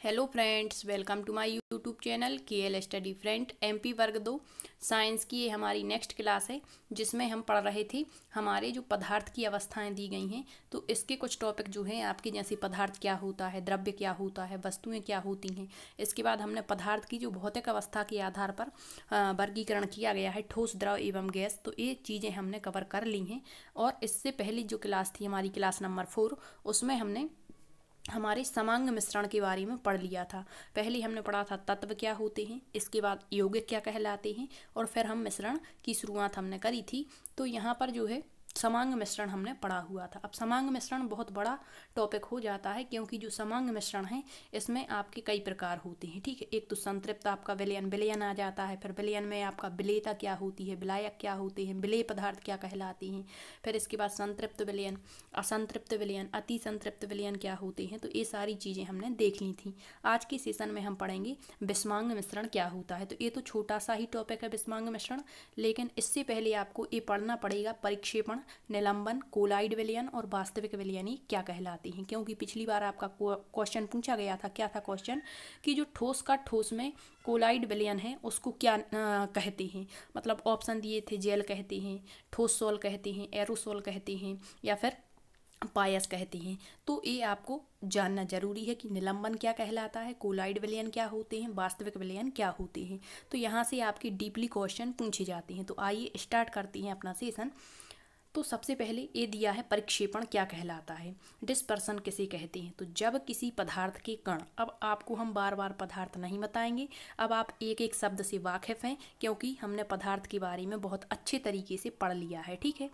Hello friends, welcome to my YouTube channel KL study friend MP वर्ग 2 science की। ये हमारी नेक्स्ट क्लास है जिसमें हम पढ़ रहे थे हमारे जो पदार्थ की अवस्थाएं दी गई हैं। तो इसके कुछ टॉपिक जो हैं आपके, जैसे पदार्थ क्या होता है, द्रव्य क्या होता है, वस्तुएं क्या होती हैं। इसके बाद हमने पदार्थ की जो भौतिक अवस्था के आधार पर वर्गीकरण किया गया है, ठोस, द्रव एवं गैस, तो ये चीज़ें हमने कवर कर ली हैं। और इससे पहली जो क्लास थी हमारी, क्लास नंबर 4, उसमें हमने हमारे समांग मिश्रण के बारे में पढ़ लिया था। पहले हमने पढ़ा था तत्व क्या होते हैं, इसके बाद यौगिक क्या कहलाते हैं, और फिर हम मिश्रण की शुरुआत हमने करी थी। तो यहाँ पर जो है समांग मिश्रण हमने पढ़ा हुआ था। अब समांग मिश्रण बहुत बड़ा टॉपिक हो जाता है, क्योंकि जो समांग मिश्रण है इसमें आपके कई प्रकार होते हैं। ठीक है, एक तो संतृप्त आपका विलयन, विलयन आ जाता है। फिर विलयन में आपका विलेयता क्या होती है, विलायक क्या होते हैं, विलेय पदार्थ क्या कहलाते हैं। फिर इसके बाद संतृप्त विलयन, असंतृप्त विलयन, अति संतृप्त विलयन क्या होते हैं। तो ये सारी चीज़ें हमने देख ली थी। आज के सेशन में हम पढ़ेंगे विषमांग मिश्रण क्या होता है। तो ये तो छोटा सा ही टॉपिक है विषमांग मिश्रण, लेकिन इससे पहले आपको ये पढ़ना पड़ेगा परिक्षेपण, निलंबन, कोलाइड विलयन और वास्तविक विलयन क्या कहलाते हैं। क्योंकि पिछली बार आपका क्वेश्चन पूछा गया था, क्या था क्वेश्चन, कि जो ठोस का ठोस में कोलाइड विलयन है उसको क्या कहते हैं। मतलब ऑप्शन दिए थे, जेल कहते हैं, ठोस सोल कहते हैं, एरोसोल कहते हैं, या फिर पायस कहते हैं। तो ये आपको जानना जरूरी है कि निलंबन क्या कहलाता है, कोलाइड विलयन क्या होते हैं, वास्तविक विलयन क्या होते हैं। तो यहाँ से आपके डीपली क्वेश्चन पूछे जाते हैं। तो आइए स्टार्ट करते हैं अपना सेशन। तो सबसे पहले ये दिया है परिक्षेपण क्या कहलाता है, डिस्पर्सन किसे कहते हैं। तो जब किसी पदार्थ के कण, अब आपको हम बार बार पदार्थ नहीं बताएंगे, अब आप एक एक शब्द से वाकिफ हैं, क्योंकि हमने पदार्थ के बारे में बहुत अच्छे तरीके से पढ़ लिया है। ठीक है,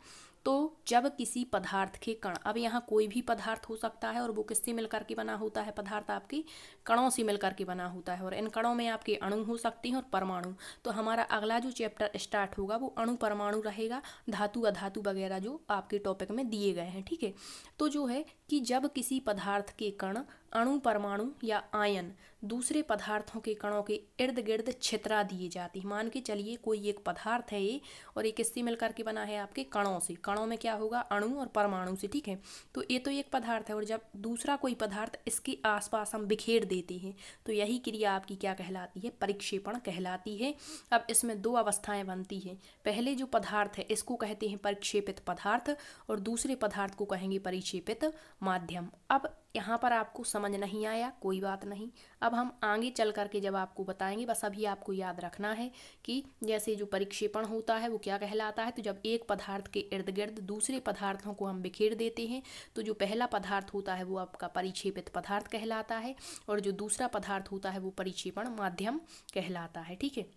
तो जब किसी पदार्थ के कण, अब यहाँ कोई भी पदार्थ हो सकता है, और वो किससे मिलकर के बना होता है, पदार्थ आपके कणों से मिलकर के बना होता है, और इन कणों में आपके अणु हो सकते हैं और परमाणु। तो हमारा अगला जो चैप्टर स्टार्ट होगा वो अणु परमाणु रहेगा, धातु अधातु वगैरह जो आपके टॉपिक में दिए गए हैं। ठीक है, तो जो है कि जब किसी पदार्थ के कण, अणु, परमाणु या आयन दूसरे पदार्थों के कणों के इर्द गिर्द छितरा दिए जाते हैं। मान के चलिए कोई एक पदार्थ है ये, और ये किससे मिलकर के बना है, आपके कणों से। कणों में क्या होगा, अणु और परमाणु से। ठीक है, तो ये तो एक पदार्थ है, और जब दूसरा कोई पदार्थ इसके आसपास हम बिखेर देते हैं, तो यही क्रिया आपकी क्या कहलाती है, परिक्षेपण कहलाती है। अब इसमें दो अवस्थाएं बनती हैं। पहले जो पदार्थ है इसको कहते हैं परिक्षेपित पदार्थ, और दूसरे पदार्थ को कहेंगे परिक्षेपित माध्यम। अब यहाँ पर आपको समझ नहीं आया, कोई बात नहीं, अब हम आगे चल करके जब आपको बताएंगे, बस अभी आपको याद रखना है कि जैसे जो परिक्षेपण होता है वो क्या कहलाता है। तो जब एक पदार्थ के इर्द गिर्द दूसरे पदार्थों को हम बिखेर देते हैं, तो जो पहला पदार्थ होता है वो आपका परिक्षेपित पदार्थ कहलाता है, और जो दूसरा पदार्थ होता है वो परिक्षेपण माध्यम कहलाता है। ठीक है,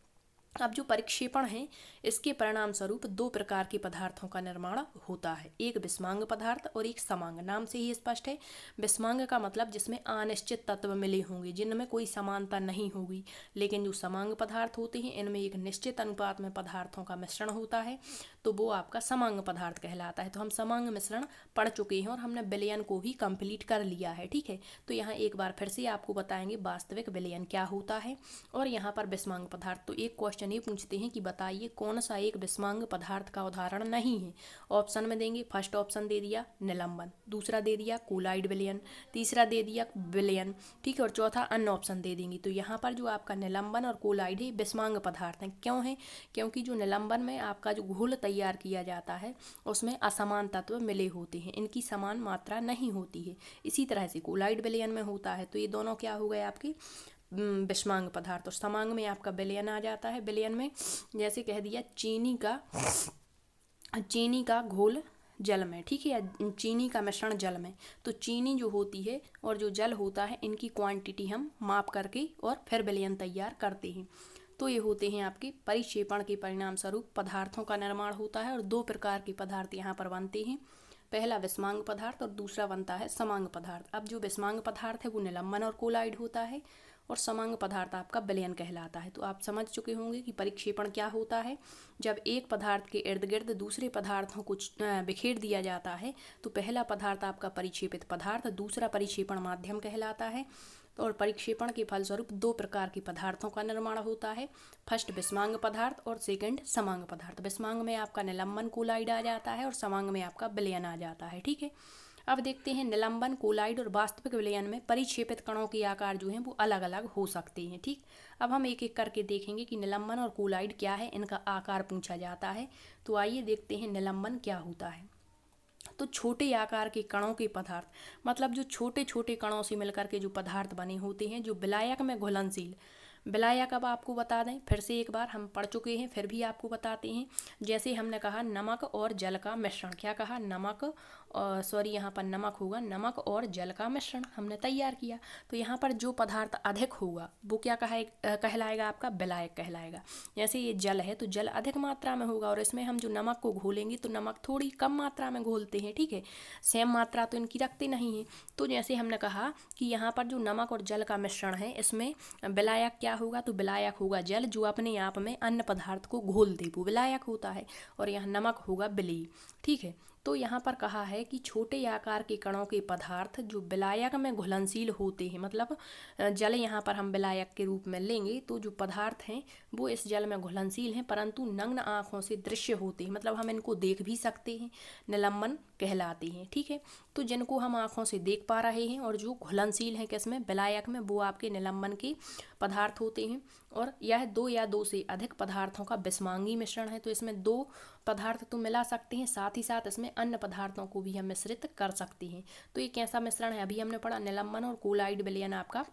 अब जो परिक्षेपण है इसके परिणाम स्वरूप दो प्रकार के पदार्थों का निर्माण होता है, एक विषमांग पदार्थ और एक समांग। नाम से ही स्पष्ट है, विषमांग का मतलब जिसमें अनिश्चित तत्व मिले होंगे, जिनमें कोई समानता नहीं होगी। लेकिन जो समांग पदार्थ होते हैं इनमें एक निश्चित अनुपात में पदार्थों का मिश्रण होता है, तो वो आपका समांग पदार्थ कहलाता है। तो हम समांग मिश्रण पढ़ चुके हैं और हमने विलयन को भी कंप्लीट कर लिया है। ठीक है, तो यहाँ एक बार फिर से आपको बताएंगे वास्तविक विलयन क्या होता है, और यहाँ पर विषमांग पदार्थ। तो एक क्वेश्चन ये पूछते हैं कि बताइए कौन सा एक विषमांग पदार्थ का उदाहरण नहीं है। ऑप्शन में देंगे, फर्स्ट ऑप्शन दे दिया निलंबन, दूसरा दे दिया कोलाइड विलयन, तीसरा दे दिया विलयन। ठीक है, और चौथा अन्य ऑप्शन दे देंगे। तो यहाँ पर जो आपका निलंबन और कोलाइड है विषमांग पदार्थ हैं। क्यों है, क्योंकि जो निलंबन में आपका जो घोल तैयार किया जाता है उसमें असमान तत्व मिले होते हैं, इनकी समान मात्रा नहीं होती है। इसी तरह से कोलाइड विलयन में होता है। तो ये दोनों क्या हो गए आपके विषमांग पदार्थ। और समांग में आपका विलयन आ जाता है। विलयन में जैसे कह दिया चीनी का घोल जल में, ठीक है, या चीनी का मिश्रण जल में। तो चीनी जो होती है और जो जल होता है इनकी क्वांटिटी हम माप करके और फिर विलयन तैयार करते हैं। तो ये होते हैं आपके परिक्षेपण के परिणाम स्वरूप पदार्थों का निर्माण होता है, और दो प्रकार के पदार्थ यहाँ पर बनते हैं। पहला विषमांग पदार्थ और दूसरा बनता है समांग पदार्थ। अब जो विषमांग पदार्थ है वो निलंबन और कोलाइड होता है, और समांग पदार्थ आपका विलयन कहलाता है। तो आप समझ चुके होंगे कि परिक्षेपण क्या होता है। जब एक पदार्थ के इर्द गिर्द दूसरे पदार्थों को बिखेर दिया जाता है, तो पहला पदार्थ आपका परिक्षेपित पदार्थ, दूसरा परिक्षेपण माध्यम कहलाता है। और परिक्षेपण के फलस्वरूप दो प्रकार के पदार्थों का निर्माण होता है, फर्स्ट विषमांग पदार्थ और सेकंड समांग पदार्थ। विषमांग में आपका निलंबन कोलाइड आ जाता है, और समांग में आपका विलयन आ जाता है। ठीक है, अब देखते हैं निलंबन, कोलाइड और वास्तविक विलयन में परिक्षेपित कणों के आकार जो हैं वो अलग अलग हो सकते हैं। ठीक, अब हम एक एक करके देखेंगे कि निलंबन और कोलाइड क्या है, इनका आकार पूछा जाता है। तो आइए देखते हैं निलंबन क्या होता है। तो छोटे आकार के कणों के पदार्थ, मतलब जो छोटे छोटे कणों से मिलकर के जो पदार्थ बने होते हैं, जो विलायक में घुलनशील। विलायक अब आपको बता दें, फिर से एक बार हम पढ़ चुके हैं, फिर भी आपको बताते हैं। जैसे हमने कहा नमक और जल का मिश्रण, क्या कहा, नमक सॉरी यहाँ पर नमक होगा, नमक और जल का मिश्रण हमने तैयार किया। तो यहाँ पर जो पदार्थ अधिक होगा वो क्या कहलाएगा, आपका विलायक कहलाएगा। जैसे ये जल है तो जल अधिक मात्रा में होगा, और इसमें हम जो नमक को घोलेंगे तो नमक थोड़ी कम मात्रा में घोलते हैं। ठीक है, सेम मात्रा तो इनकी रखते नहीं है। तो जैसे हमने कहा कि यहाँ पर जो नमक और जल का मिश्रण है, इसमें विलायक क्या होगा, तो विलायक होगा जल, जो अपने आप में अन्य पदार्थ को घोल दे, वो विलायक होता है। और यहाँ नमक होगा विलेय। ठीक है, तो यहाँ पर कहा है कि छोटे आकार के कणों के पदार्थ जो विलायक में घुलनशील होते हैं, मतलब जल यहाँ पर हम विलायक के रूप में लेंगे, तो जो पदार्थ हैं वो इस जल में घुलनशील हैं परंतु नग्न आँखों से दृश्य होते हैं, मतलब हम इनको देख भी सकते हैं, निलंबन कहलाते हैं। ठीक है, तो जिनको हम आँखों से देख पा रहे हैं और जो घुलनशील हैं किसमें, विलायक में, वो आपके निलंबन के पदार्थ होते हैं। और यह दो या दो से अधिक पदार्थों का विषमांगी मिश्रण है। तो इसमें दो पदार्थ तो मिला सकते हैं, साथ ही साथ इसमें अन्य पदार्थों को भी हम मिश्रित कर सकते हैं। तो ये कैसा मिश्रण है, अभी हमने पढ़ा निलंबन और कोलाइड विलयन आपका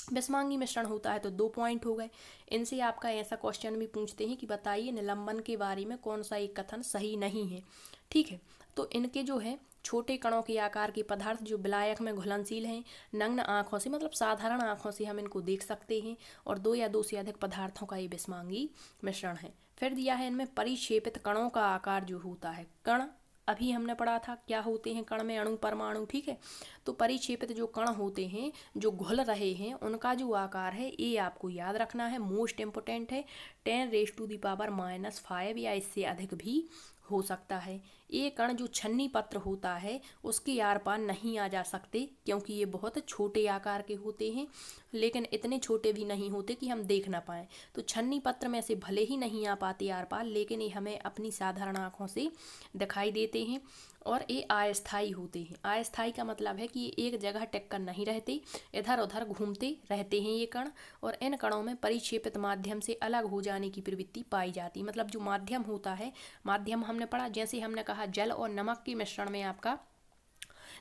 विषमांगी मिश्रण होता है। तो 2 पॉइंट हो गए। इनसे आपका ऐसा क्वेश्चन भी पूछते हैं कि बताइए निलंबन के बारे में कौन सा एक कथन सही नहीं है। ठीक है, तो इनके जो है छोटे कणों के आकार के पदार्थ जो विलायक में घुलनशील हैं, नग्न आँखों से, मतलब साधारण आँखों से हम इनको देख सकते हैं, और दो या दो से अधिक पदार्थों का ये विषमांगी मिश्रण है। फिर दिया है इनमें परिक्षेपित कणों का आकार जो होता है, कण अभी हमने पढ़ा था क्या होते हैं कण में, अणु परमाणु। ठीक है, तो परिक्षेपित जो कण होते हैं जो घुल रहे हैं, उनका जो आकार है ये आपको याद रखना है, मोस्ट इम्पोर्टेंट है। 10⁻⁻5 या इससे अधिक भी हो सकता है। ये कण जो छन्नी पत्र होता है उसके आर पार नहीं आ जा सकते, क्योंकि ये बहुत छोटे आकार के होते हैं, लेकिन इतने छोटे भी नहीं होते कि हम देख ना पाएँ। तो छन्नी पत्र में से भले ही नहीं आ पाते आर पार, लेकिन ये हमें अपनी साधारण आँखों से दिखाई देते हैं। और ये अस्थायी होते हैं। अस्थायी का मतलब है कि ये एक जगह टिक कर नहीं रहते, इधर उधर घूमते रहते हैं ये कण। और इन कणों में परिक्षेपित माध्यम से अलग हो जाने की प्रवृत्ति पाई जाती है। मतलब जो माध्यम होता है, माध्यम हमने पढ़ा, जैसे हमने कहा जल और नमक के मिश्रण में आपका,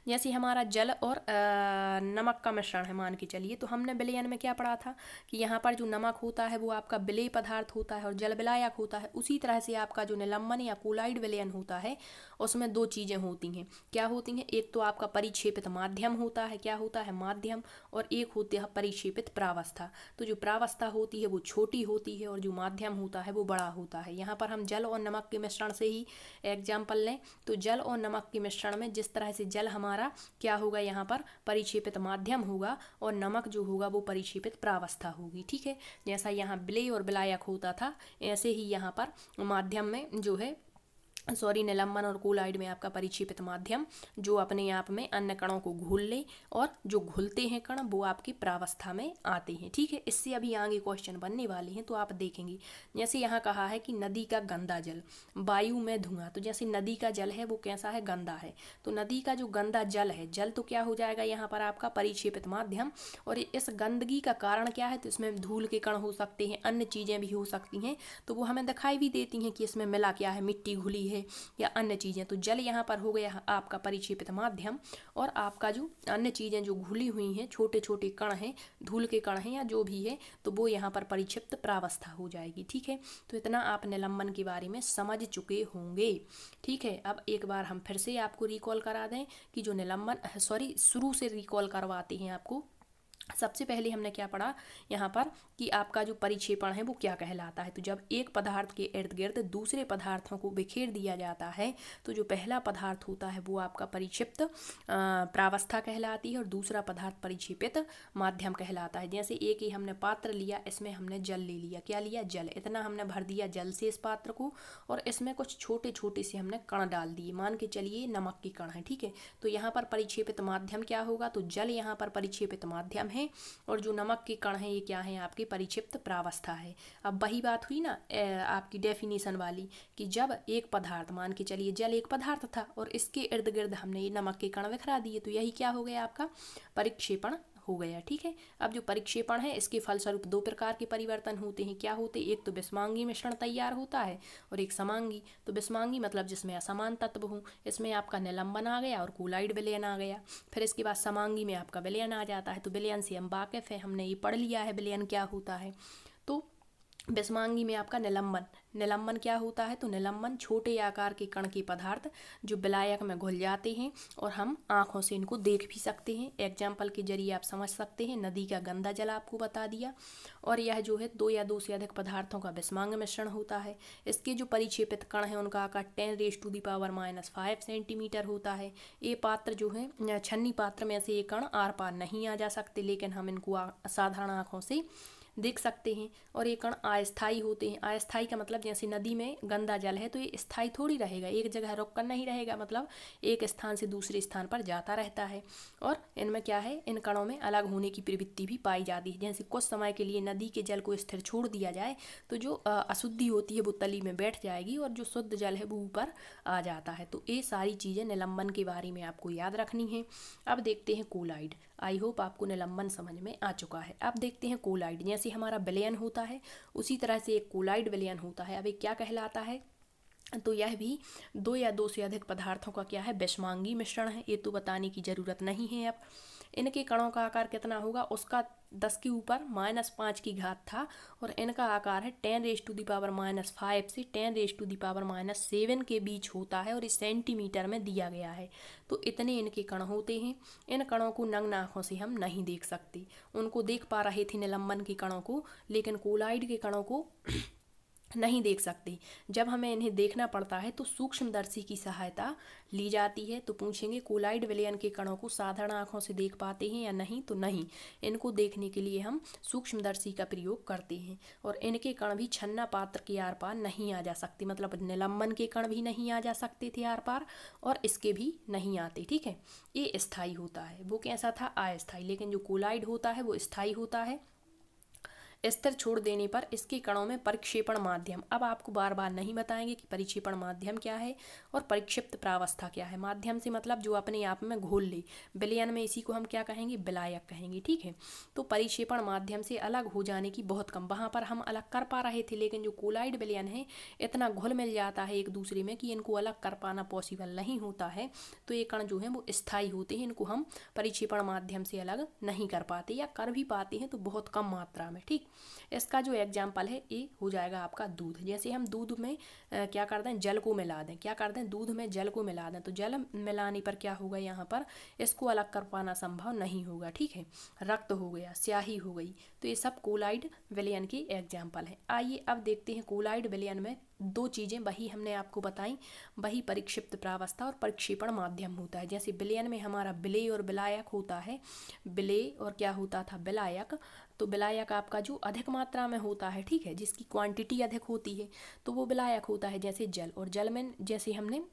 जैसे हमारा जल और नमक का मिश्रण है मान के चलिए, तो हमने विलयन में क्या पढ़ा था कि यहाँ पर जो नमक होता है वो आपका विलेय पदार्थ होता है और जल विलायक होता है। उसी तरह से आपका जो निलंबन या कोलाइड विलयन होता है उसमें दो चीज़ें होती हैं। क्या होती हैं, एक तो आपका परिक्षेपित माध्यम होता है, क्या होता है, माध्यम, और एक होती है परिक्षेपित प्रावस्था। तो जो प्रावस्था होती है वो छोटी होती है और जो माध्यम होता है वो बड़ा होता है। यहाँ पर हम जल और नमक के मिश्रण से ही एग्जाम्पल लें, तो जल और नमक के मिश्रण में जिस तरह से जल हमारा क्या होगा, यहाँ पर परिक्षेपित माध्यम होगा और नमक जो होगा वो परिक्षेपित प्रावस्था होगी। ठीक है, जैसा यहाँ विलेय और विलायक होता था, ऐसे ही यहाँ पर माध्यम में जो है निलंबन और कोलाइड में आपका परिक्षेपित माध्यम जो अपने आप में अन्य कणों को घोल ले, और जो घुलते हैं कण वो आपकी प्रावस्था में आते हैं। ठीक है, इससे अभी आगे क्वेश्चन बनने वाले हैं तो आप देखेंगे। जैसे यहाँ कहा है कि नदी का गंदा जल, वायु में धुआं, तो जैसे नदी का जल है वो कैसा है, गंदा है। तो नदी का जो गंदा जल है, जल तो क्या हो जाएगा यहाँ पर आपका परिक्षेपित माध्यम, और इस गंदगी का कारण क्या है, तो इसमें धूल के कण हो सकते हैं, अन्य चीज़ें भी हो सकती हैं, तो वो हमें दिखाई भी देती हैं कि इसमें मिला क्या है, मिट्टी घुली है या अन्य चीज़ें। तो जल यहाँ पर हो गया आपका परिक्षेपित माध्यम, और आपका जो अन्य चीज़ें जो घुली हुई हैं, छोटे छोटे कण हैं, धूल के कण हैं या जो भी है, तो वो यहाँ पर परिक्षिप्त प्रावस्था हो जाएगी। ठीक है, तो इतना आप निलंबन के बारे में समझ चुके होंगे। ठीक है, अब एक बार हम फिर से आपको रिकॉल करा दें कि जो निलंबन शुरू से रिकॉल करवाते हैं आपको। सबसे पहले हमने क्या पढ़ा यहाँ पर कि आपका जो परिक्षेपण है वो क्या कहलाता है। तो जब एक पदार्थ के इर्द गिर्द दूसरे पदार्थों को बिखेर दिया जाता है, तो जो पहला पदार्थ होता है वो आपका परिक्षिप्त प्रावस्था कहलाती है और दूसरा पदार्थ परिक्षेपित माध्यम कहलाता है। जैसे एक ही हमने पात्र लिया, इसमें हमने जल ले लिया, क्या लिया, जल, इतना हमने भर दिया जल से इस पात्र को, और इसमें कुछ छोटे छोटे से हमने कण डाल दिए, मान के चलिए नमक के कण है। ठीक है, तो यहाँ पर परिक्षेपित माध्यम क्या होगा, तो जल यहाँ पर परिक्षेपित माध्यम है हैं और जो नमक के कण हैं ये क्या है आपके परिक्षिप्त प्रावस्था है। अब वही बात हुई ना आपकी डेफिनेशन वाली कि जब एक पदार्थ, मान के चलिए जल एक पदार्थ था और इसके इर्द गिर्द हमने ये नमक के कण बिखरा दिए, तो यही क्या हो गया आपका परिक्षेपण हो गया। ठीक है, अब जो परिक्षेपण है इसके फलस्वरूप दो प्रकार के परिवर्तन होते हैं। क्या होते हैं, एक तो विषमांगी मिश्रण तैयार होता है और एक समांगी। तो विषमांगी मतलब जिसमें असमान तत्व हो, इसमें आपका निलंबन आ गया और कोलाइड विलयन आ गया। फिर इसके बाद समांगी में आपका विलयन आ जाता है। तो विलयन से हम वाकिफ है, हमने ये पढ़ लिया है विलयन क्या होता है। तो विषमांगी में आपका निलंबन क्या होता है, तो निलंबन छोटे आकार के कण के पदार्थ जो विलायक में घुल जाते हैं और हम आँखों से इनको देख भी सकते हैं। एग्जाम्पल के जरिए आप समझ सकते हैं, नदी का गंदा जल आपको बता दिया। और यह जो है दो या दो से अधिक पदार्थों का विषमांग मिश्रण होता है। इसके जो परिक्षेपित कण हैं उनका आकार 10⁻⁻⁵ सेंटीमीटर होता है। ये पात्र जो है छन्नी पात्र में से ये कण आर पार नहीं आ जा सकते, लेकिन हम इनको साधारण आँखों से देख सकते हैं। और ये कण अस्थायी होते हैं। अस्थायी का मतलब जैसे नदी में गंदा जल है तो ये स्थायी थोड़ी रहेगा, एक जगह रुक कर नहीं रहेगा, मतलब एक स्थान से दूसरे स्थान पर जाता रहता है। और इनमें क्या है, इन कणों में अलग होने की प्रवृत्ति भी पाई जाती है। जैसे कुछ समय के लिए नदी के जल को स्थिर छोड़ दिया जाए तो जो अशुद्धि होती है वो तली में बैठ जाएगी और जो शुद्ध जल है वो ऊपर आ जाता है। तो ये सारी चीज़ें निलंबन के बारे में आपको याद रखनी है। अब देखते हैं कोलाइड। आई होप आपको निलंबन समझ में आ चुका है। अब देखते हैं कोलाइड। जैसे हमारा विलयन होता है उसी तरह से एक कोलाइड विलयन होता है। अब ये क्या कहलाता है, तो यह भी दो या दो से अधिक पदार्थों का क्या है, विषमांगी मिश्रण है। ये तो बताने की ज़रूरत नहीं है। अब इनके कणों का आकार कितना होगा, उसका 10 के ऊपर -5 की घात था और इनका आकार है 10⁻⁻5 से 10⁻⁻7 के बीच होता है और इस सेंटीमीटर में दिया गया है। तो इतने इनके कण होते हैं। इन कणों को नग्न आँखों से हम नहीं देख सकते। उनको देख पा रहे थे निलंबन के कणों को, लेकिन कोलाइड के कणों को नहीं देख सकते। जब हमें इन्हें देखना पड़ता है तो सूक्ष्मदर्शी की सहायता ली जाती है। तो पूछेंगे कोलाइड विलयन के कणों को साधारण आँखों से देख पाते हैं या नहीं, तो नहीं। इनको देखने के लिए हम सूक्ष्मदर्शी का प्रयोग करते हैं। और इनके कण भी छन्ना पात्र के आर पार नहीं आ जा सकते, मतलब निलंबन के कण भी नहीं आ जा सकते थे आर पार और इसके भी नहीं आते। ठीक है, ये स्थायी होता है। वो कैसा था, अस्थायी। लेकिन जो कोलाइड होता है वो स्थायी होता है। स्थिर छोड़ देने पर इसके कणों में परिक्षेपण माध्यम, अब आपको बार बार नहीं बताएंगे कि परिक्षेपण माध्यम क्या है और परिक्षिप्त प्रावस्था क्या है। माध्यम से मतलब जो अपने आप में घोल ले, विलयन में इसी को हम क्या कहेंगे, विलायक कहेंगे। ठीक है, तो परिक्षेपण माध्यम से अलग हो जाने की बहुत कम, वहाँ पर हम अलग कर पा रहे थे, लेकिन जो कोलाइड विलयन है इतना घुल मिल जाता है एक दूसरे में कि इनको अलग कर पाना पॉसिबल नहीं होता है। तो ये कण जो है वो स्थायी होते हैं, इनको हम परिक्षेपण माध्यम से अलग नहीं कर पाते, या कर भी पाते हैं तो बहुत कम मात्रा में। ठीक, इसका जो एग्जाम्पल है ये हो जाएगा आपका दूध। जैसे हम दूध में क्या कर दें, जल को मिला दें, क्या कर दें, दूध में जल को मिला दें, तो जल मिलाने पर क्या होगा, यहाँ पर इसको अलग कर पाना संभव नहीं होगा। ठीक है, रक्त हो गया, स्याही हो गई, तो ये सब कोलाइड विलयन की एग्जाम्पल है। आइए अब देखते हैं कोलाइड विलयन में दो चीज़ें वही हमने आपको बताई, वही परिक्षिप्त प्रावस्था और परिक्षेपण माध्यम होता है। जैसे विलयन में हमारा विलेय और विलायक होता है, विलेय और क्या होता था, विलायक। तो विलायक आपका जो अधिक मात्रा में होता है, ठीक है, जिसकी क्वांटिटी अधिक होती है, तो वो विलायक होता है। जैसे जल, और जल में जैसे हमने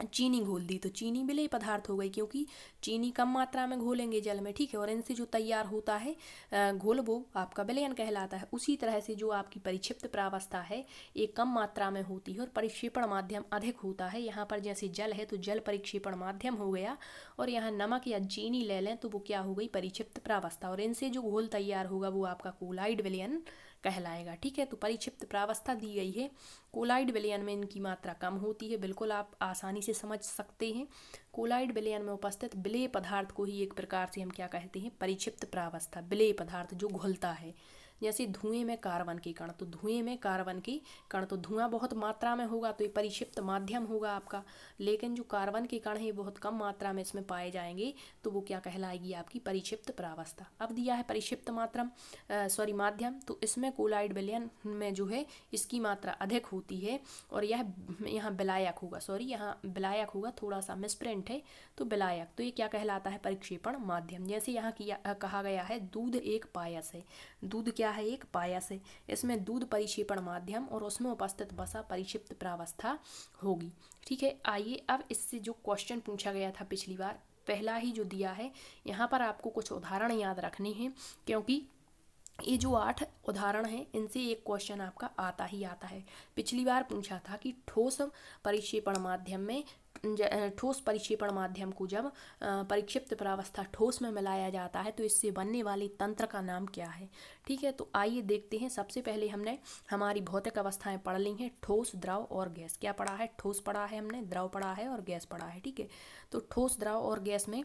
चीनी घोल दी तो चीनी विलेय पदार्थ हो गई, क्योंकि चीनी कम मात्रा में घोलेंगे जल में। ठीक है, और इनसे जो तैयार होता है घोल वो आपका विलयन कहलाता है। उसी तरह से जो आपकी परिक्षिप्त प्रावस्था है ये कम मात्रा में होती है और परिक्षेपण माध्यम अधिक होता है। यहाँ पर जैसे जल है तो जल परिक्षेपण माध्यम हो गया, और यहाँ नमक या चीनी ले लें तो वो क्या हो गई, परिक्षिप्त प्रावस्था, और इनसे जो घोल तैयार होगा वो आपका कोलाइड विलयन कहलाएगा। ठीक है, तो परिक्षिप्त प्रावस्था दी गई है। कोलाइड विलयन में इनकी मात्रा कम होती है, बिल्कुल आप आसानी से समझ सकते हैं। कोलाइड विलयन में उपस्थित विलेय पदार्थ को ही एक प्रकार से हम क्या कहते हैं, परिक्षिप्त प्रावस्था, विलेय पदार्थ जो घुलता है। जैसे धुएं में कार्बन के कण, तो धुएं में कार्बन के कण, तो धुआं बहुत मात्रा में होगा तो ये परिक्षिप्त माध्यम होगा आपका। लेकिन जो कार्बन के कण है बहुत कम मात्रा में इसमें पाए जाएंगे, तो वो क्या कहलाएगी, आपकी परिक्षिप्त प्रावस्था। अब दिया है परिक्षिप्त माध्यम, तो इसमें कोलाइड विलयन में जो है इसकी मात्रा अधिक होती है और यह यहाँ विलायक होगा, यहाँ विलायक होगा, थोड़ा सा मिसप्रिंट है, तो विलायक। तो ये क्या कहलाता है, परिक्षेपण माध्यम। जैसे यहाँ कहा गया है दूध एक पायस है, दूध क्या है, एक पायस है, इसमें दूध परिक्षेपण माध्यम और उसमें उपस्थित वसा परिक्षिप्त प्रावस्था होगी। ठीक है, आइए अब इससे जो क्वेश्चन पूछा गया था पिछली बार पहला ही जो दिया है यहाँ पर आपको कुछ उदाहरण याद रखने हैं, क्योंकि ये जो 8 उदाहरण हैं इनसे एक क्वेश्चन आपका आता ही आता है। पिछली बार पूछा था कि ठोस परिक्षेपण माध्यम में ठोस परिक्षेपण माध्यम को जब परिक्षिप्त प्रावस्था ठोस में मिलाया जाता है तो इससे बनने वाले तंत्र का नाम क्या है। ठीक है, तो आइए देखते हैं। सबसे पहले हमने हमारी भौतिक अवस्थाएं पढ़ ली हैं, ठोस, द्रव और गैस। क्या पढ़ा है? ठोस पढ़ा है हमने, द्रव पढ़ा है और गैस पढ़ा है। ठीक है, तो ठोस, द्रव और गैस में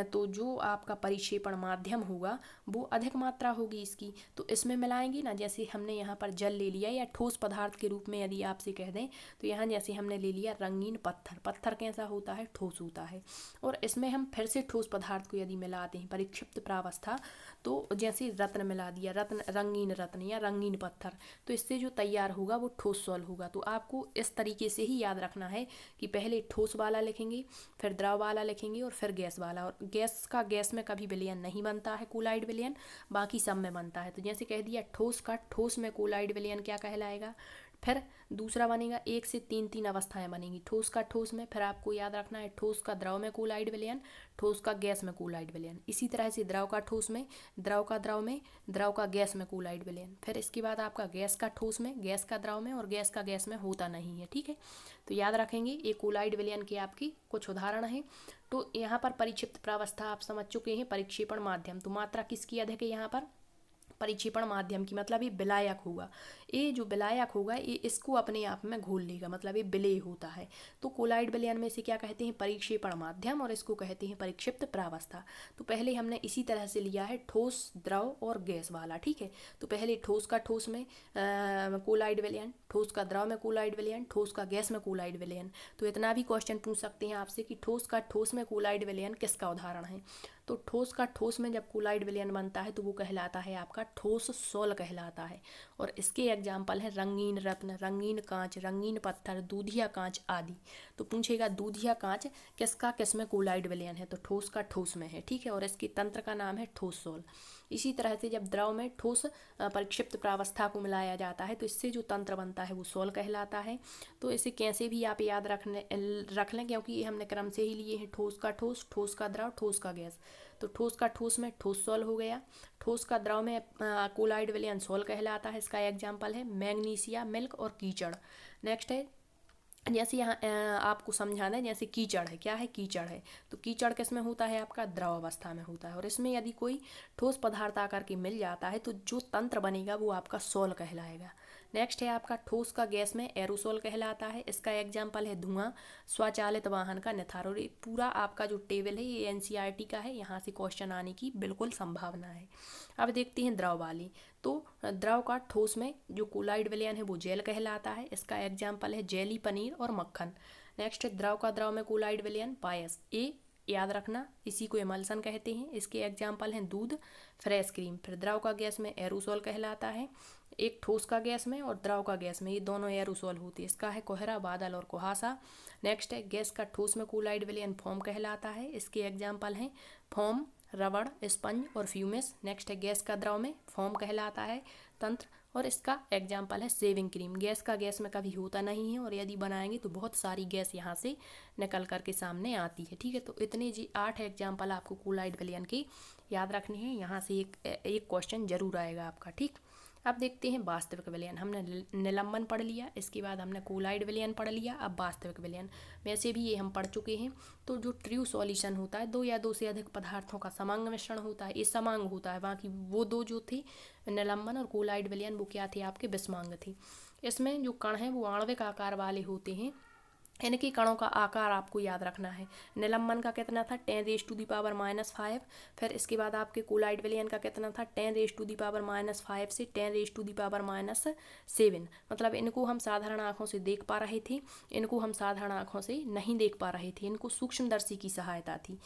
तो जो आपका परिक्षेपण माध्यम होगा वो अधिक मात्रा होगी इसकी, तो इसमें मिलाएंगे ना। जैसे हमने यहाँ पर जल ले लिया, या ठोस पदार्थ के रूप में यदि आपसे कह दें तो यहाँ जैसे हमने ले लिया रंगीन पत्थर। पत्थर कैसा होता है? ठोस होता है। और इसमें हम फिर से ठोस पदार्थ को यदि मिलाते हैं परिक्षिप्त प्रावस्था, तो जैसे रत्न मिला दिया, रत्न, रंगीन रत्न या रंगीन पत्थर, तो इससे जो तैयार होगा वो ठोस सॉल्व होगा। तो आपको इस तरीके से ही याद रखना है कि पहले ठोस वाला लिखेंगे, फिर द्रव वाला लिखेंगे और फिर गैस वाला। और गैस का गैस में कभी विलयन नहीं बनता है, कोलाइड विलयन, बाकी सब में बनता है। तो जैसे कह दिया ठोस का ठोस में कोलाइड विलयन क्या कहलाएगा। फिर दूसरा बनेगा 1 से 3 अवस्थाएं बनेंगी ठोस का ठोस में। फिर आपको याद रखना है ठोस का द्रव में कोलाइड विलयन, ठोस का गैस में कोलाइड विलयन। इसी तरह से द्रव का ठोस में, द्रव का द्रव में, द्रव का गैस में कोलाइड विलयन। फिर इसके बाद आपका गैस का ठोस में, गैस का द्रव में और गैस का गैस में होता नहीं है। ठीक है, तो याद रखेंगे ये कोलाइड विलयन के आपकी कुछ उदाहरण हैं। तो यहाँ पर परिक्षिप्त प्रावस्था आप समझ चुके हैं, परिक्षेपण माध्यम। तो मात्रा किसकी अधिक है यहाँ पर? परिक्षेपण माध्यम की, मतलब ये विलायक होगा। ये जो विलायक होगा ये इसको अपने आप में घोल लेगा, मतलब ये विलेय होता है। तो कोलाइड विलयन में से क्या कहते हैं? परिक्षेपण माध्यम, और इसको कहते हैं परिक्षिप्त प्रावस्था। तो पहले हमने इसी तरह से लिया है ठोस, द्रव और गैस वाला। ठीक है, तो पहले ठोस का ठोस में कोलाइड विलयन, ठोस का द्रव में कोलाइड विलयन, ठोस का गैस में कोलाइड विलयन। तो इतना भी क्वेश्चन पूछ सकते हैं आपसे कि ठोस का ठोस में कोलाइड विलयन किसका उदाहरण है। तो ठोस का ठोस में जब कोलाइड विलयन बनता है तो वो कहलाता है आपका ठोस सोल कहलाता है। और इसके एग्जाम्पल है रंगीन रत्न, रंगीन कांच, रंगीन पत्थर, दूधिया कांच आदि। तो पूछेगा दूधिया कांच किसका किस में कोलाइड विलयन है, तो ठोस का ठोस में है। ठीक है, और इसके तंत्र का नाम है ठोस सोल। इसी तरह से जब द्रव में ठोस परिक्षिप्त प्रावस्था को मिलाया जाता है तो इससे जो तंत्र बनता है वो सोल कहलाता है। तो इसे कैसे भी आप याद रख लें, क्योंकि ये हमने क्रम से ही लिए हैं, ठोस का ठोस, ठोस का द्रव, ठोस का गैस। तो ठोस का ठोस में ठोस सोल हो गया, ठोस का द्रव में कोलाइड विलयन सोल कहलाता है। इसका एग्जाम्पल है मैग्नीशिया, मिल्क और कीचड़। नेक्स्ट है, जैसे यहाँ आपको समझाना है, जैसे कीचड़ है, क्या है? कीचड़ है। तो कीचड़ किस में होता है? आपका द्रव अवस्था में होता है। और इसमें यदि कोई ठोस पदार्थ आकर के मिल जाता है तो जो तंत्र बनेगा वो आपका सोल कहलाएगा। नेक्स्ट है आपका ठोस का गैस में एरोसोल कहलाता है। इसका एग्जाम्पल है धुआं, स्वचालित वाहन का निथार। और पूरा आपका जो टेबल है ये NCERT का है, यहाँ से क्वेश्चन आने की बिल्कुल संभावना है। अब देखते हैं द्रव वाली। तो द्रव का ठोस में जो कोलाइड विलयन है वो जेल कहलाता है। इसका एग्जाम्पल है जेली, पनीर और मक्खन। नेक्स्ट है द्रव का द्रव में कोलाइड विलयन पायस। ए याद रखना, इसी को एमल्सन कहते हैं। इसके एग्जाम्पल हैं दूध, फ्रेश क्रीम। फिर द्रव का गैस में एरोसोल कहलाता है। एक ठोस का गैस में और द्रव का गैस में, ये दोनों एरोसोल होते हैं। इसका है कोहरा, बादल और कुहासा। नेक्स्ट है गैस का ठोस में कोलाइड विलयन फोम कहलाता है। इसके एग्जाम्पल हैं फोम, रबड़, स्पंज और फ्यूमिस। नेक्स्ट है गैस का द्रव में फोम कहलाता है तंत्र, और इसका एग्जाम्पल है शेविंग क्रीम। गैस का गैस में कभी होता नहीं है, और यदि बनाएंगे तो बहुत सारी गैस यहाँ से निकल करके सामने आती है। ठीक है, तो इतने जी 8 एग्जाम्पल आपको कोलाइड विलयन के याद रखने हैं। यहाँ से एक क्वेश्चन जरूर आएगा आपका। ठीक, अब देखते हैं वास्तविक विलयन। हमने निलंबन पढ़ लिया, इसके बाद हमने कोलाइड विलयन पढ़ लिया। अब वास्तविक विलयन वैसे भी ये हम पढ़ चुके हैं। तो जो ट्रू सॉल्यूशन होता है, 2 या 2 से अधिक पदार्थों का समांग मिश्रण होता है, ये समांग होता है। बाकी वो 2 जो थे निलंबन और कोलाइड विलयन वो क्या थे? आपके विषमांग थे। इसमें जो कण हैं वो आणविक आकार वाले होते हैं। इनके कणों का आकार आपको याद रखना है। निलंबन का कितना था? 10⁻⁵। फिर इसके बाद आपके कोलाइड विलयन का कितना था? 10⁻⁵ से 10⁻7। मतलब इनको हम साधारण आँखों से देख पा रहे थे, इनको हम साधारण आँखों से नहीं देख पा रहे थे, इनको सूक्ष्मदर्शी की सहायता थी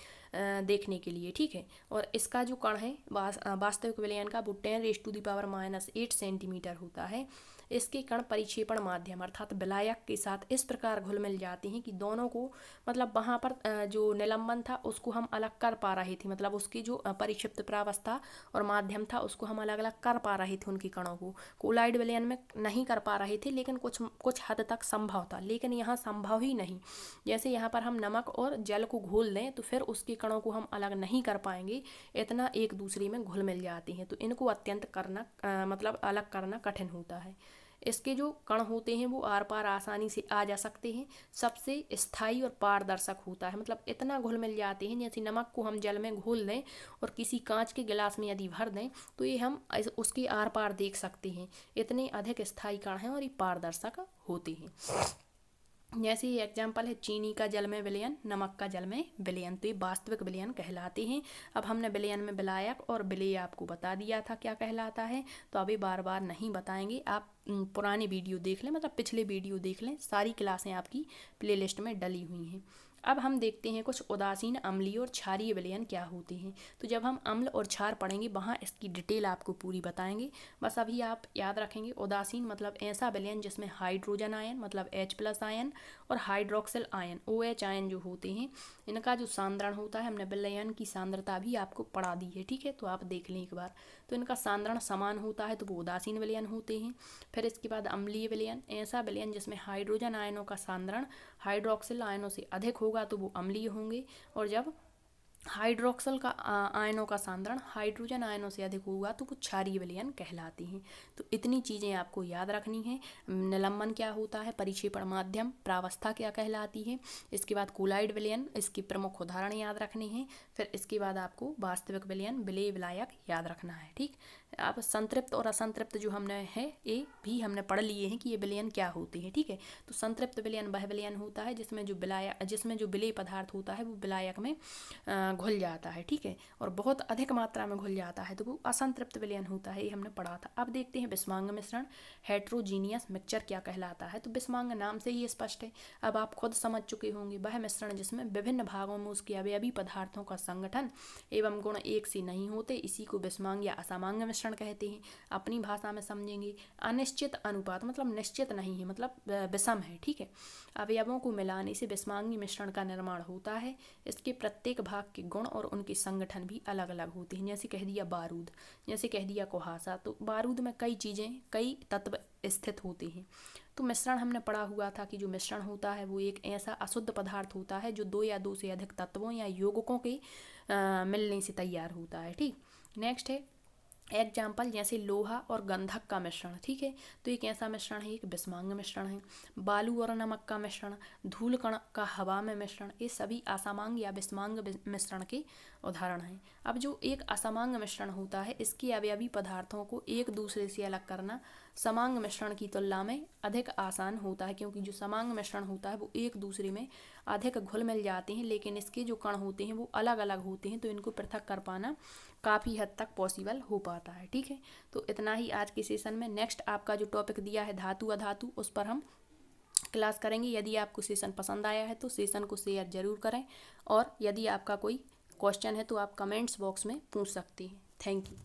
देखने के लिए। ठीक है, और इसका जो कण है वास्तविक विलयन का वो 10⁻8 सेंटीमीटर होता है। इसके कण परिक्षेपण माध्यम अर्थात विलायक के साथ इस प्रकार घुल मिल जाते हैं कि दोनों को, मतलब वहाँ पर जो निलंबन था उसको हम अलग कर पा रहे थे, मतलब उसकी जो परिक्षिप्त प्रावस्था और माध्यम था उसको हम अलग अलग कर पा रहे थे उनके कणों को। कोलाइड विलयन में नहीं कर पा रहे थे, लेकिन कुछ हद तक संभव था, लेकिन यहाँ संभव ही नहीं। जैसे यहाँ पर हम नमक और जल को घोल दें तो फिर उसके कणों को हम अलग नहीं कर पाएंगे, इतना एक दूसरे में घुल मिल जाते हैं, तो इनको अत्यंत करना मतलब अलग करना कठिन होता है। इसके जो कण होते हैं वो आर पार आसानी से आ जा सकते हैं। सबसे स्थायी और पारदर्शक होता है, मतलब इतना घुल मिल जाते हैं जैसे नमक को हम जल में घोल दें और किसी कांच के गिलास में यदि भर दें तो ये हम उसके आर पार देख सकते हैं। इतने अधिक स्थायी कण हैं और ये पारदर्शक होते हैं। जैसे ये एग्जाम्पल है चीनी का जल में विलयन, नमक का जल में विलयन, तो ये वास्तविक विलयन कहलाते हैं। अब हमने विलयन में विलायक और विलेय आपको बता दिया था क्या कहलाता है, तो अभी बार बार नहीं बताएंगे, आप पुराने वीडियो देख लें, मतलब पिछले वीडियो देख लें, सारी क्लासें आपकी प्लेलिस्ट में डली हुई हैं। अब हम देखते हैं कुछ उदासीन, अम्लीय और क्षारीय विलयन क्या होते हैं। तो जब हम अम्ल और क्षार पढ़ेंगे वहाँ इसकी डिटेल आपको पूरी बताएंगे। बस अभी आप याद रखेंगे उदासीन मतलब ऐसा विलयन जिसमें हाइड्रोजन आयन मतलब H+ आयन और हाइड्रोक्सिल आयन OH आयन जो होते हैं, इनका जो सांद्रण होता है, हमने विलयन की सांद्रता भी आपको पढ़ा दी है, ठीक है, तो आप देख लें एक बार। तो इनका सांद्रण समान होता है तो वो उदासीन विलयन होते हैं। फिर इसके बाद अम्लीय विलयन, ऐसा विलयन जिसमें हाइड्रोजन आयनों का सांद्रण हाइड्रोक्सिल आयनों से अधिक होगा तो वो अम्लीय होंगे, और जब हाइड्रोक्सिल का आयनों का सांद्रण हाइड्रोजन आयनों से अधिक होगा तो वो क्षारीय विलयन कहलाते हैं। तो इतनी चीज़ें आपको याद रखनी है। निलंबन क्या होता है, परिक्षेपण माध्यम, प्रावस्था क्या कहलाती है, इसके बाद कोलाइड विलयन, इसके प्रमुख उदाहरण याद रखने हैं। फिर इसके बाद आपको वास्तविक विलयन, विलेय, विलायक याद रखना है, ठीक। अब संतृप्त और असंतृप्त जो हमने है ये भी हमने पढ़ लिए हैं कि ये विलयन क्या होते हैं, ठीक है। तो संतृप्त विलयन वह विलयन होता है जिसमें जो विलेय पदार्थ होता है वो विलायक में घुल जाता है, ठीक है, और बहुत अधिक मात्रा में घुल जाता है तो वो असंतृप्त विलयन होता है, ये हमने पढ़ा था। अब देखते हैं बिस्मांग मिश्रण, हेट्रोजीनियस मिक्सचर क्या कहलाता है। तो बिस्मांग नाम से ही स्पष्ट है, अब आप खुद समझ चुके होंगे, वह मिश्रण जिसमें विभिन्न भागों में उसके अवयवी पदार्थों का संगठन एवं गुण एक से नहीं होते, इसी को बिस्मांग या असमांग मिश्रण कहते हैं। अपनी भाषा में समझेंगे, अनिश्चित अनुपात मतलब निश्चित नहीं है, मतलब विषम है, ठीक है। अवयवों को मिलाने से बिस्मांगी मिश्रण का निर्माण होता है। इसके प्रत्येक भाग के गुण और उनके संगठन भी अलग अलग होते हैं। जैसे कह दिया बारूद, जैसे कह दिया कुहासा, तो बारूद में कई चीज़ें, कई तत्व स्थित होते हैं। तो मिश्रण हमने पढ़ा हुआ था कि जो मिश्रण होता है वो एक ऐसा अशुद्ध पदार्थ होता है जो 2 या 2 से अधिक तत्वों या यौगिकों के मिलने से तैयार होता है, ठीक। नेक्स्ट है एग्जाम्पल, जैसे लोहा और गंधक का मिश्रण, ठीक है, तो एक ऐसा मिश्रण है, एक बिस्मांग मिश्रण है। बालू और नमक का मिश्रण, धूल कण का हवा में मिश्रण, ये सभी असमांग या बिस्मांग मिश्रण के उदाहरण हैं। अब जो एक असमांग मिश्रण होता है, इसके अवयवी पदार्थों को एक दूसरे से अलग करना समांग मिश्रण की तुलना में अधिक आसान होता है, क्योंकि जो समांग मिश्रण होता है वो एक दूसरे में अधिक घुल मिल जाते हैं, लेकिन इसके जो कण होते हैं वो अलग अलग होते हैं, तो इनको पृथक कर पाना काफ़ी हद तक पॉसिबल हो पाता है, ठीक है। तो इतना ही आज के सेशन में। नेक्स्ट आपका जो टॉपिक दिया है धातु अधातु, उस पर हम क्लास करेंगे। यदि आपको सेशन पसंद आया है तो सेशन को शेयर ज़रूर करें, और यदि आपका कोई क्वेश्चन है तो आप कमेंट्स बॉक्स में पूछ सकते हैं। Thank you.